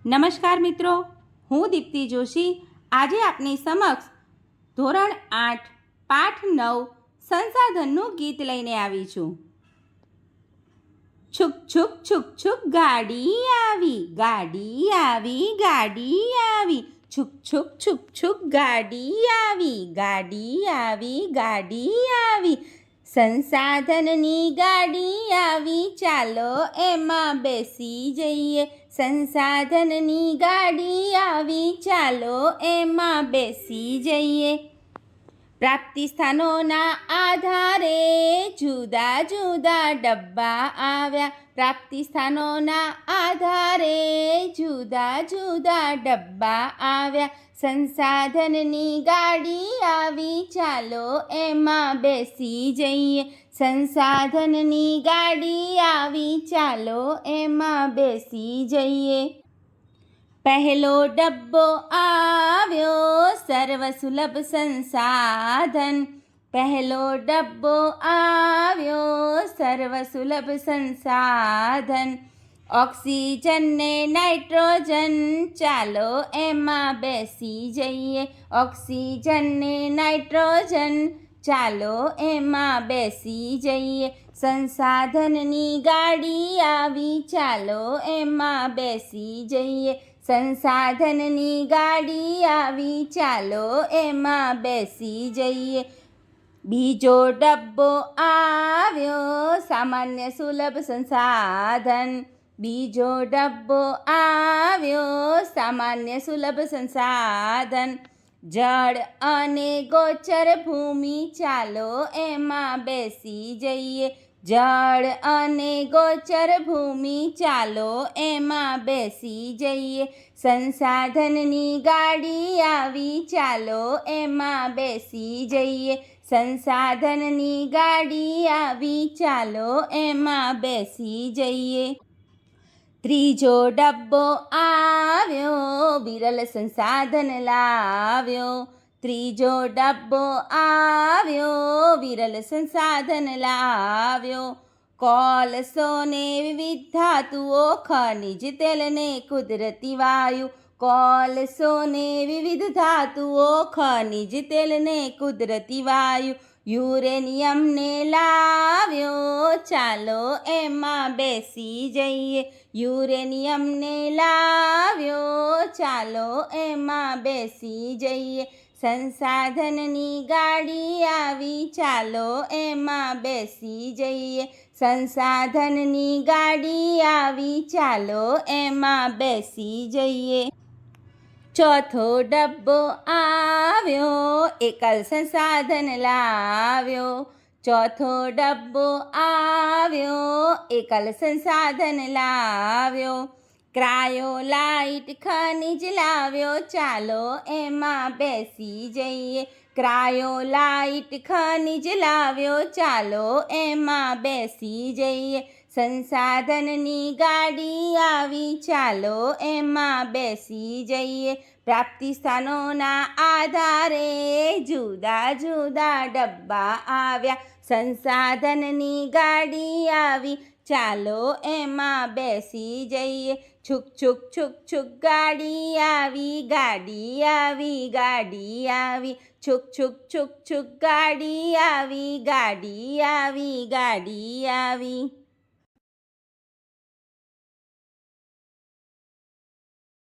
નમસ્કાર મિત્રો, હું દીપ્તિ જોશી આજે આપની સમક્ષ ધોરણ 8 પાઠ 9 સંસાધનનું ગીત લઈને આવી છું. છુક છુક છુક છુક ગાડી આવી, ગાડી આવી, ગાડી આવી. છુક છુક છુક છુક ગાડી આવી, ગાડી આવી, ગાડી આવી. સંસાધનની ગાડી આવી, ચાલો એમાં બેસી જઈએ. સંસાધનની ગાડી આવી, ચાલો એમાં બેસી જઈએ. પ્રાપ્તિ સ્થાનોના આધારે જુદા જુદા ડબ્બા આવ્યા. પ્રાપ્તિ સ્થાનોના આધારે જુદા જુદા ડબ્બા આવ્યા. સંસાધનની ગાડી આવી, ચાલો એમાં બેસી જઈએ. સંસાધનની ગાડી આવી, ચાલો એમાં બેસી જઈએ. પહેલો ડબ્બો આવ્યો, સર્વસુલભ સંસાધન. પહેલો ડબ્બો આવ્યો, સર્વસુલભ સંસાધન. ઓક્સિજન ને નાઇટ્રોજન, ચાલો એમાં બેસી જઈએ. ઓક્સિજન ને નાઇટ્રોજન, ચાલો એમાં બેસી જઈએ. સંસાધનની ગાડી આવી, ચાલો એમાં બેસી જઈએ. સંસાધનની ગાડી આવી, ચાલો એમાં બેસી જઈએ. બીજો ડબ્બો આવ્યો, સામાન્ય સુલભ સંસાધન. બીજો ડબ્બો આવ્યો, સામાન્ય સુલભ સંસાધન. જળ અને ગોચર ભૂમિ, ચાલો એમાં બેસી જઈએ. જળ અને ગોચર ભૂમિ, ચાલો એમાં બેસી જઈએ. સંસાધનની ગાડી આવી, ચાલો એમાં બેસી જઈએ. સંસાધનની ગાડી આવી, ચાલો એમાં બેસી જઈએ. ત્રીજો ડબ્બો આવ્યો, વિરલ સંસાધન લાવ્યો. ત્રીજો ડબ્બો આવ્યો, વિરલ સંસાધન લાવ્યો. કોલસો ને વિવિધ ધાતુઓ, ખનિજ તેલ ને કુદરતી વાયુ. કોલસો ને વિવિધ ધાતુઓ, ખનિજ તેલ ને કુદરતી વાયુ. યુરેનિયમ ને લાવ્યો, ચાલો એમાં બેસી જઈએ. યુરેનિયમ ને લાવ્યો, ચાલો એમાં બેસી જઈએ. સંસાધનની ગાડી આવી, ચાલો એમાં બેસી જઈએ. સંસાધનની ગાડી આવી, ચાલો એમાં બેસી જઈએ. ચોથો ડબ્બો આવ્યો, એકલ સંસાધન લાવ્યો. ચોથો ડબ્બો આવ્યો, એકલ સંસાધન લાવ્યો. ક્રાયોલાઇટ ખનિજ લાવ્યો, ચાલો એમાં બેસી જઈએ. ક્રાયોલાઇટ ખનિજ લાવ્યો, ચાલો એમાં બેસી જઈએ. સંસાધનની ગાડી આવી, ચાલો એમાં બેસી જઈએ. પ્રાપ્તિ સ્થાનોના આધારે જુદા જુદા ડબ્બા આવ્યા. સંસાધનની ગાડી આવી, ચાલો એમાં બેસી જઈએ. છુક છુક છુક છુક ગાડી આવી, ગાડી આવી, ગાડી આવી. છુક છુક છુક છુક ગાડી આવી, ગાડી આવી, ગાડી આવી.